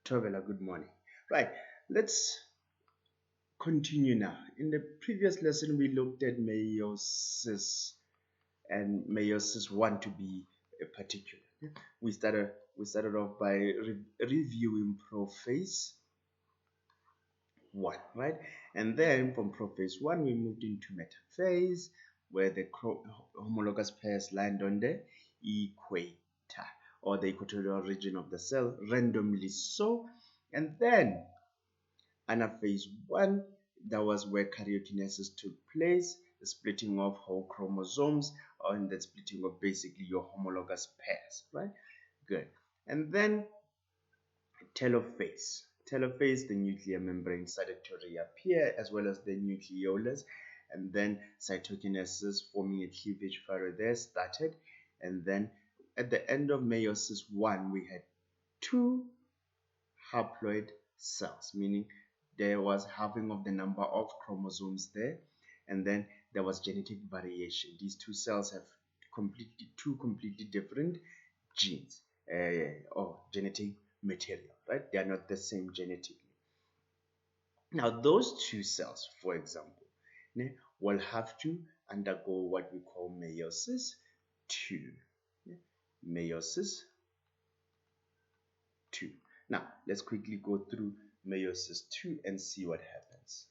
Tobela, good morning. Right, let's continue now. In the previous lesson, we looked at meiosis and meiosis 1 to be a particular. We started off by reviewing prophase 1, right? And then from prophase 1, we moved into metaphase, where the homologous pairs land on the equator or the equatorial region of the cell, randomly so. And then anaphase 1, that was where karyokinesis took place, the splitting of whole chromosomes, and the splitting of basically your homologous pairs, right? Good. And then telophase. Telophase, the nuclear membrane started to reappear, as well as the nucleolus. And then cytokinesis, forming a cleavage furrow there, started. And then at the end of meiosis 1, we had two haploid cells, meaning there was halving of the number of chromosomes there, and then there was genetic variation. These two cells have two completely different genes or genetic material, right? They are not the same genetically. Now, those two cells, for example, will have to undergo what we call meiosis 2. Meiosis 2. Now, let's quickly go through meiosis 2 and see what happens.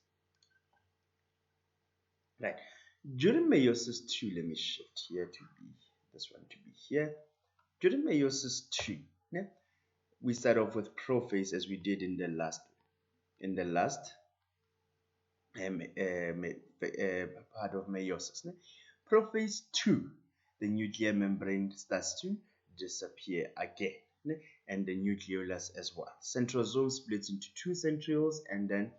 Right. During meiosis 2, let me shift here to be this one to be here. During meiosis 2, we start off with prophase as we did in the last part of meiosis. Prophase 2, the nuclear membrane starts to disappear again, and the nucleolus as well. Centrosome splits into two centrioles, and then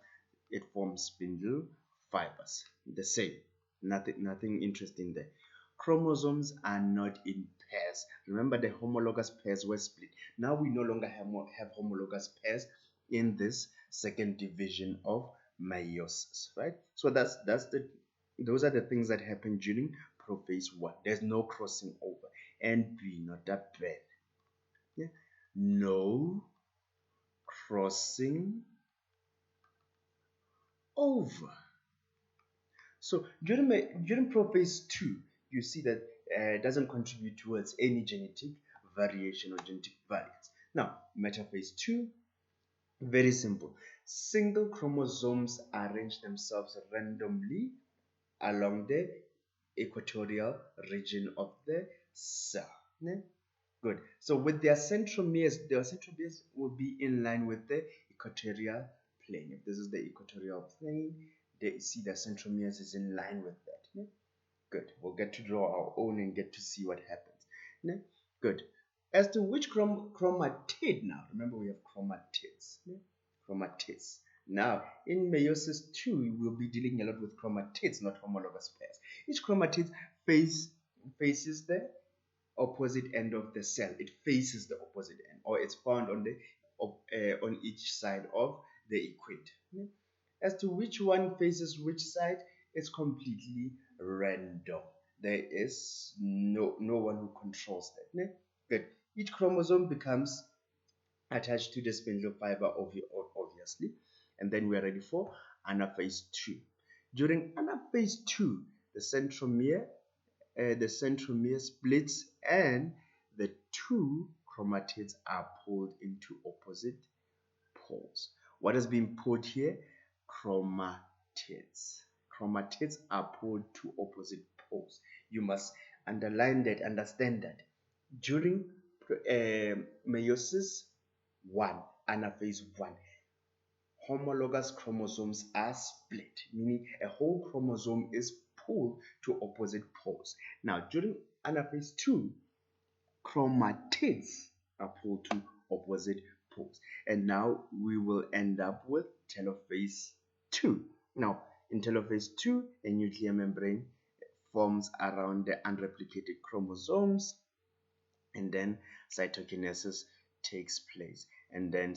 it forms spindle fibers. The same, nothing interesting there. Chromosomes are not in pairs. Remember, the homologous pairs were split. Now we no longer have homologous pairs in this second division of meiosis, right? So those are the things that happen during prophase 1. There's no crossing over. And be not that bad. Yeah? No crossing over. So during prophase 2, you see that it doesn't contribute towards any genetic variation or genetic variance. Now, metaphase 2, very simple. Single chromosomes arrange themselves randomly along the equatorial region of the cell. Good. So with their centromeres will be in line with the equatorial plane. If this is the equatorial plane, they see the centromeres is in line with that. Good. We'll get to draw our own and get to see what happens. Good. As to which chromatid now, remember we have chromatids. Chromatids. Now, in meiosis 2, we'll be dealing a lot with chromatids, not homologous pairs. Each chromatid faces the opposite end of the cell. It faces the opposite end, or it's found on each side of the equator. As to which one faces which side, it's completely random. There is no one who controls that. Good. Each chromosome becomes attached to the spindle fiber, obviously, and then we are ready for anaphase 2. During anaphase 2, the centromere splits and the two chromatids are pulled into opposite poles. What is being pulled here? Chromatids. Chromatids are pulled to opposite poles. You must understand that. During meiosis 1, anaphase 1, homologous chromosomes are split, meaning a whole chromosome is pulled to opposite poles. Now, during anaphase 2, chromatids are pulled to opposite poles. And now we will end up with telophase 2. Now, in telophase 2, a nuclear membrane forms around the unreplicated chromosomes, and then cytokinesis takes place. And then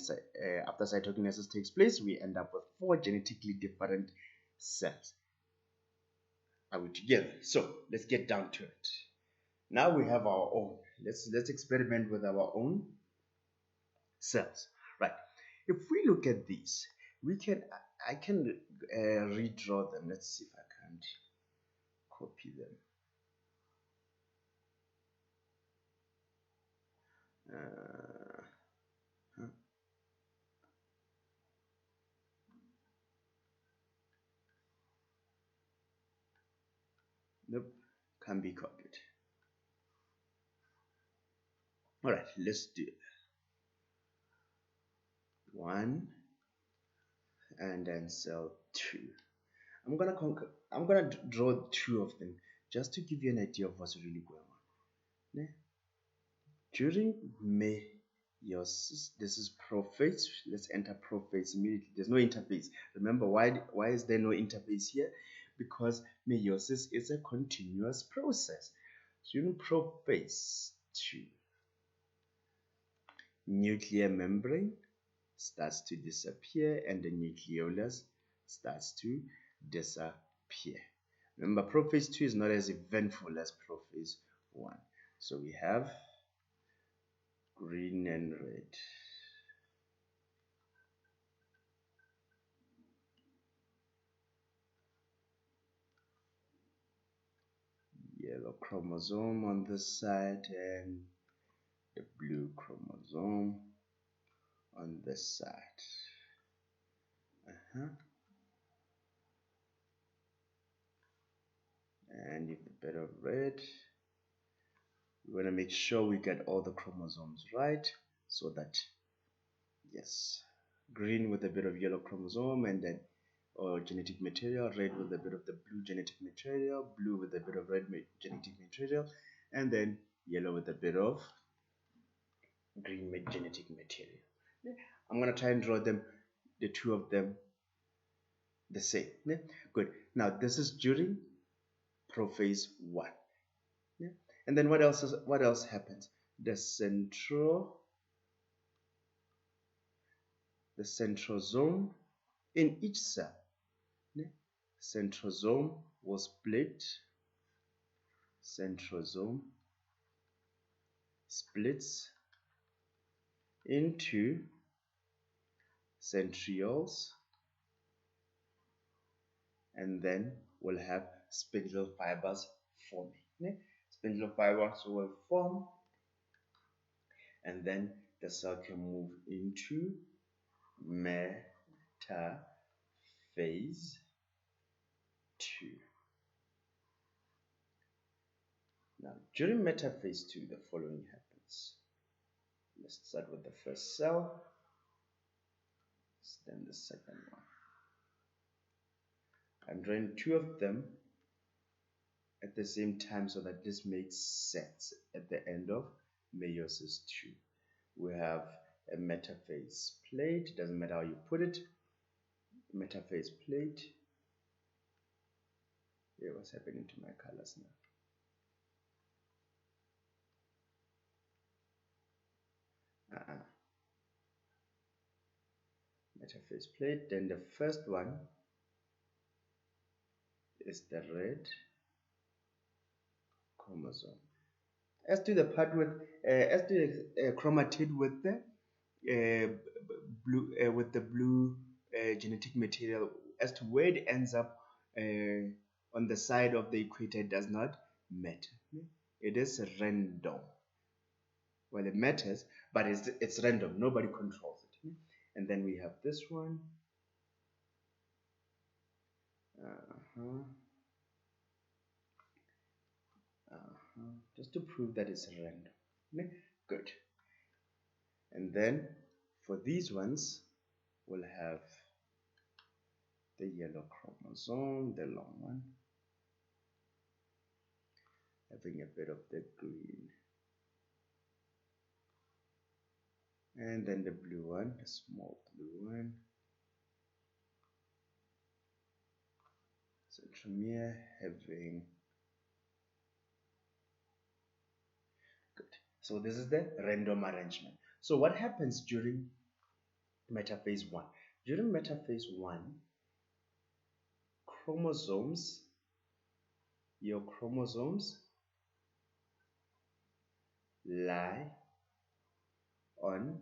after cytokinesis takes place, we end up with 4 genetically different cells. Are we together? So let's get down to it. Now we have our own. Let's experiment with our own cells. Right. If we look at these, I can redraw them. Let's see if I can't copy them. Huh? Nope, can't be copied. All right, let's do it. One and then cell two. I'm gonna draw two of them just to give you an idea of what's really going on. Yeah. During meiosis, this is prophase. Let's enter prophase immediately. There's no interface. Remember why is there no interface here? Because meiosis is a continuous process. During prophase two, nuclear membrane starts to disappear and the nucleolus starts to disappear. Remember, prophase 2 is not as eventful as prophase 1. So we have green and red. Yellow chromosome on this side and the blue chromosome on this side. And with a bit of red, we want to make sure we get all the chromosomes right, so that, yes, green with a bit of yellow chromosome and then genetic material, red with a bit of the blue genetic material, blue with a bit of red genetic material, and then yellow with a bit of green genetic material. I'm going to try and draw them, the two of them, the same. Good. Now this is during prophase 1. And then what else happens? The centrosome in each cell. Centrosome will split. Centrosome splits into centrioles, and then we'll have spindle fibers forming. Spindle fibers will form, and then the cell can move into metaphase 2. Now, during metaphase 2, the following happens. Let's start with the first cell, then the second one. I'm drawing two of them at the same time so that this makes sense at the end of meiosis 2. We have a metaphase plate, it doesn't matter how you put it, metaphase plate. Yeah, what's happening to my colors now? Metaphase plate, then the first one is the red chromosome. As to the part with, as to the chromatid with the blue genetic material, as to where it ends up on the side of the equator does not matter. It is random. Well, it matters, but it's random. Nobody controls it. And then we have this one. Just to prove that it's random. Good. And then for these ones, we'll have the yellow chromosome, the long one, having a bit of the green. And then the blue one, the small blue one. Centromere having, good. So this is the random arrangement. So what happens during metaphase 1? During metaphase 1, your chromosomes lie on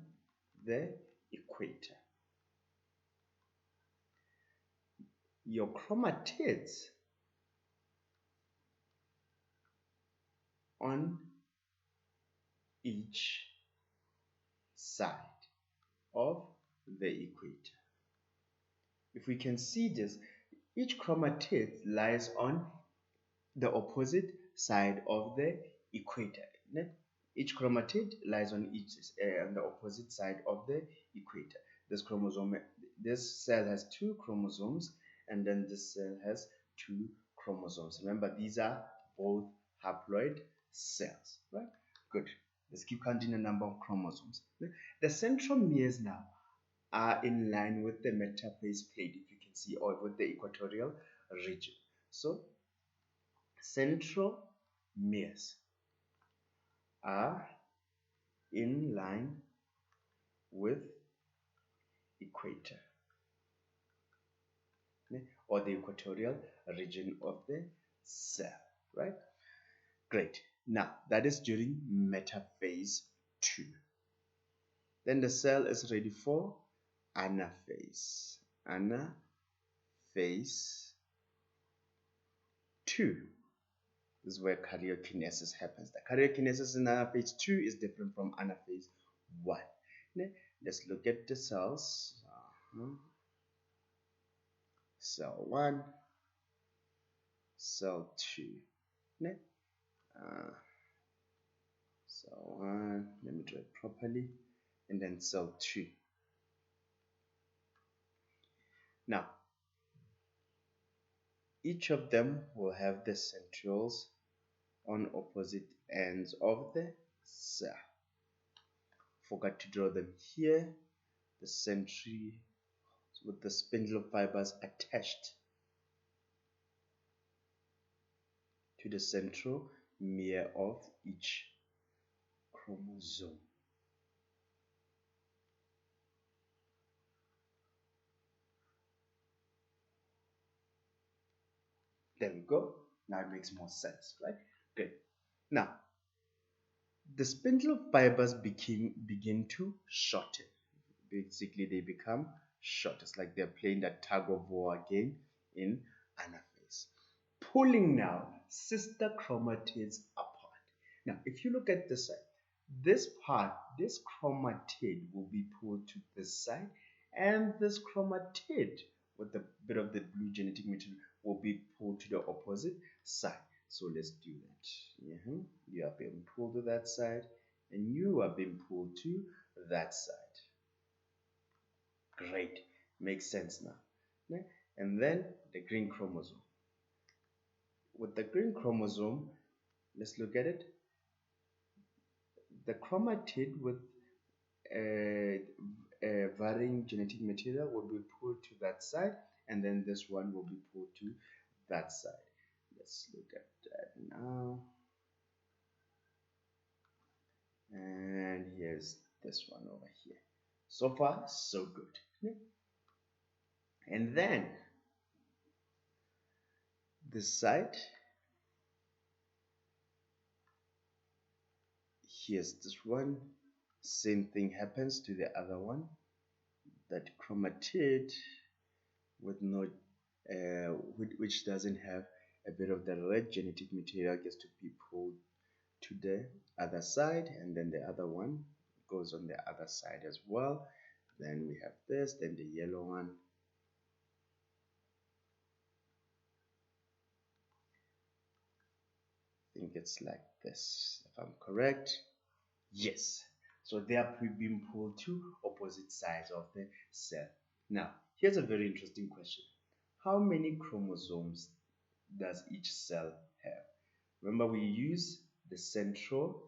the equator. your chromatids on each side of the equator. If we can see this, each chromatid lies on the opposite side of the equator. Each chromatid lies on on the opposite side of the equator. This cell has two chromosomes, and then this cell has two chromosomes. Remember, these are both haploid cells, right? Good. Let's keep counting the number of chromosomes. The centromeres now are in line with the metaphase plate, if you can see, or with the equatorial region. So centromeres are in line with equator, or the equatorial region of the cell, right? Great. Now that is during metaphase 2. Then the cell is ready for anaphase. Anaphase 2. This is where karyokinesis happens. The karyokinesis in anaphase 2 is different from anaphase 1. Let's look at the cells. Cell 1, cell 2. Cell 1, let me draw it properly, and then cell 2. Now, each of them will have the centrioles on opposite ends of the cell. Forgot to draw them here. The centrioles with the spindle fibers attached to the centromere of each chromosome. There we go. Now it makes more sense, right? Good. Now, the spindle fibers begin to shorten. Basically, they become short. It's like they're playing that tug of war again in anaphase. Pulling now sister chromatids apart. Now, if you look at this side, this chromatid will be pulled to this side, and this chromatid with a bit of the blue genetic material will be pulled to the opposite side. So let's do that. You are being pulled to that side, and you are being pulled to that side. Great, makes sense now. And then the green chromosome. With the green chromosome, let's look at it. The chromatid with varying genetic material will be pulled to that side, and then this one will be pulled to that side. Let's look at that now. And here's this one over here. So far, so good. And then this side, here's this one. Same thing happens to the other one. That chromatid with no which doesn't have a bit of the red genetic material gets to be pulled to the other side, and then the other one goes on the other side as well. Then we have this, then the yellow one. I think it's like this, if I'm correct. Yes. So they are being pulled to opposite sides of the cell. Now, here's a very interesting question. How many chromosomes does each cell have? Remember, we use the centromeres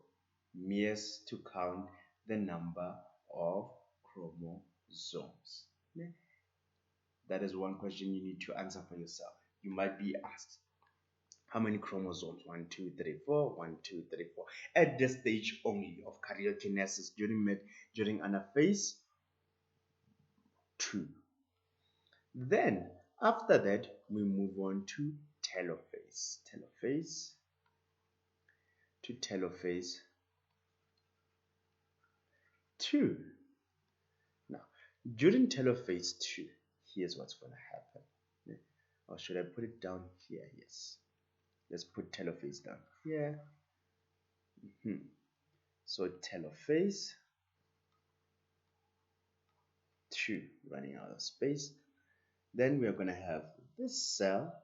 to count the number of chromosomes. That is one question you need to answer for yourself. You might be asked, how many chromosomes? 1, 2, 3, 4. 1, 2, 3, 4. At this stage only of karyokinesis during anaphase 2. Then after that we move on to telophase. Telophase 2. Now during telophase 2, here's what's going to happen. Or should I put it down here? Yes. Let's put telophase down here. So telophase 2, running out of space. Then we are going to have this cell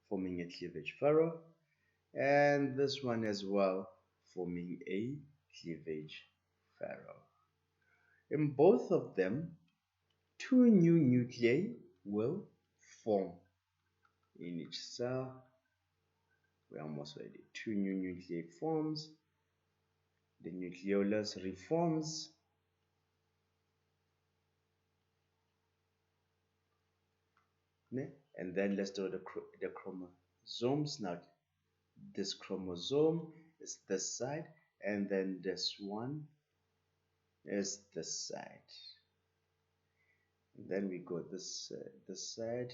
forming a cleavage furrow, and this one as well forming a cleavage furrow. In both of them, 2 new nuclei will form in each cell. We're almost ready. 2 new nuclei forms. The nucleolus reforms. And then let's draw the chromosomes. Now this chromosome is this side, and then this one is this side. And then we go this side.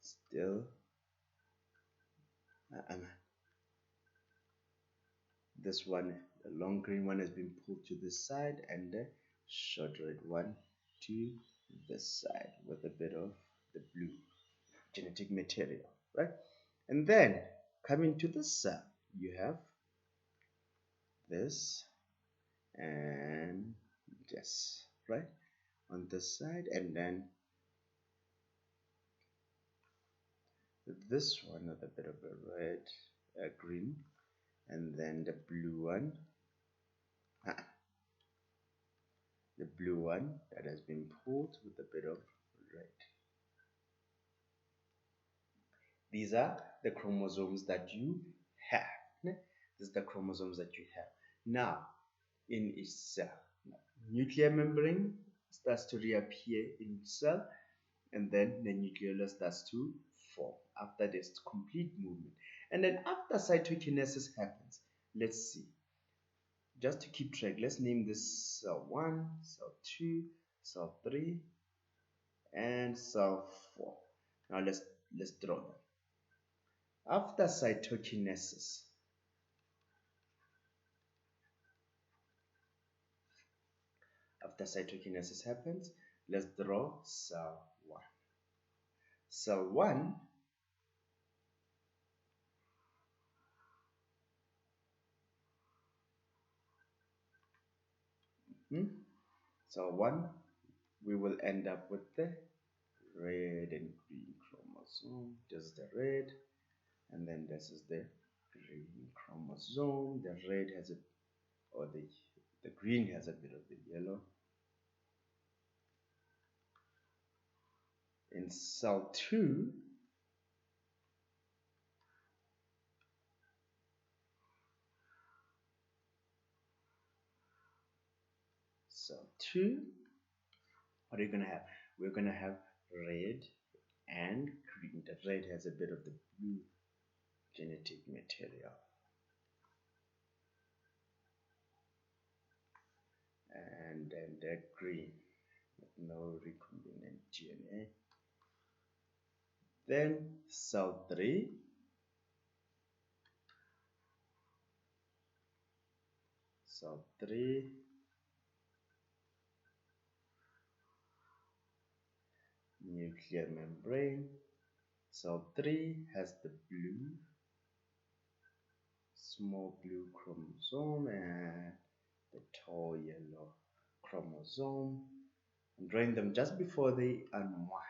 Still, this one, the long green one, has been pulled to this side, and the short red one to this side with a bit of the blue genetic material, right? And then coming to this side, you have this and this, right, on this side, and then this one with a bit of a red, green, and then the blue one, the blue one that has been pulled with a bit of red. These are the chromosomes that you have. These are the chromosomes that you have. Now, in each cell, nuclear membrane starts to reappear in each cell, and then the nucleolus starts to form after this complete movement. And then after cytokinesis happens, let's see. Just to keep track, let's name this cell 1, cell 2, cell 3, and cell 4. Now let's draw them. After cytokinesis, happens, let's draw cell 1. Cell 1 cell 1, we will end up with the red and green chromosome. This is the red, and then this is the green chromosome. The red has the green has a bit of the yellow. In cell 2, what are you going to have? We're going to have red and green. The red has a bit of the blue genetic material. And then the green with no recombinant DNA. Then cell 3, nuclear membrane. Cell 3 has the blue, small blue chromosome and the tall yellow chromosome. I'm drawing them just before they unwind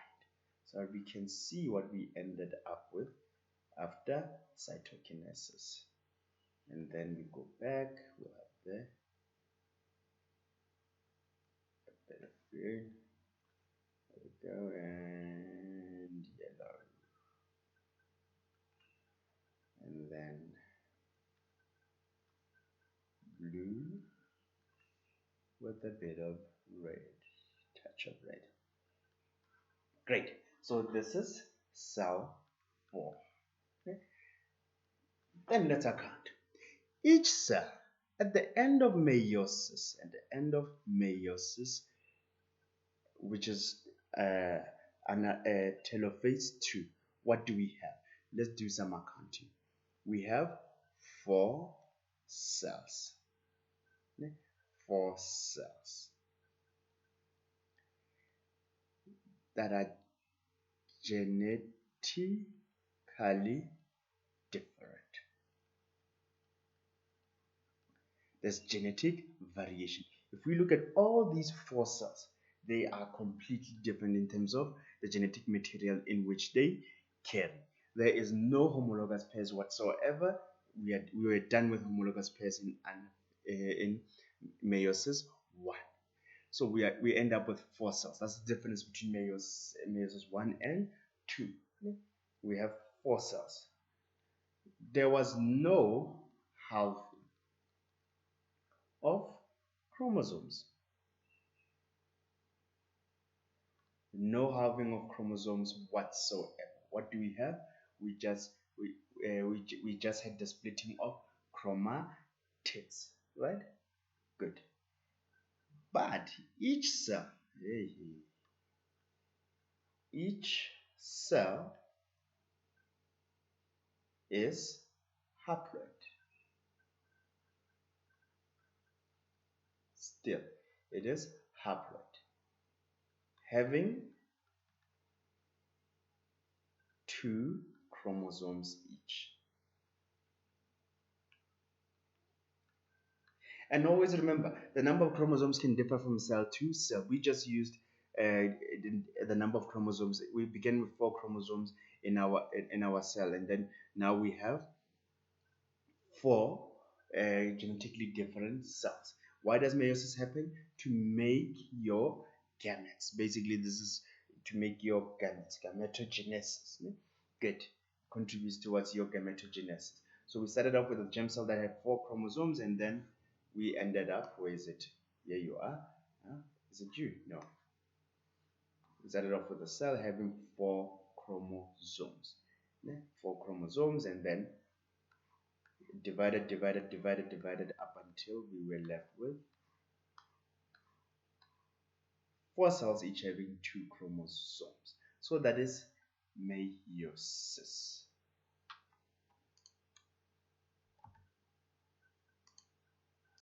so we can see what we ended up with after cytokinesis. And then we go back, we'll have the a bit of green, there we go, and yellow, and then blue with a bit of red, touch of red. Great. So this is cell 4. Okay. Then let's account. Each cell at the end of meiosis, which is telophase 2, what do we have? Let's do some accounting. We have 4 cells. Okay? 4 cells. that are genetically different. There's genetic variation. If we look at all these four cells, they are completely different in terms of the genetic material in which they carry. There is no homologous pairs whatsoever. We were done with homologous pairs in meiosis 1. So we end up with 4 cells. That's the difference between meiosis 1 and 2. We have 4 cells. There was no halving of chromosomes. No halving of chromosomes whatsoever. What do we have? We just had the splitting of chromatids, right? Good. But each cell is haploid. Still, it is haploid, having 2 chromosomes each. And always remember, the number of chromosomes can differ from cell to cell. We just used the number of chromosomes. We began with 4 chromosomes in our cell, and then now we have 4 genetically different cells. Why does meiosis happen? To make your gametes. Basically, this is to make your gametes, gametogenesis. Good. Contributes towards your gametogenesis. So we started off with a germ cell that had 4 chromosomes, and then we ended up, where is it? Here you are. Is it you? No. We started off with a cell having 4 chromosomes. 4 chromosomes, and then divided up until we were left with 4 cells each having 2 chromosomes. So that is meiosis.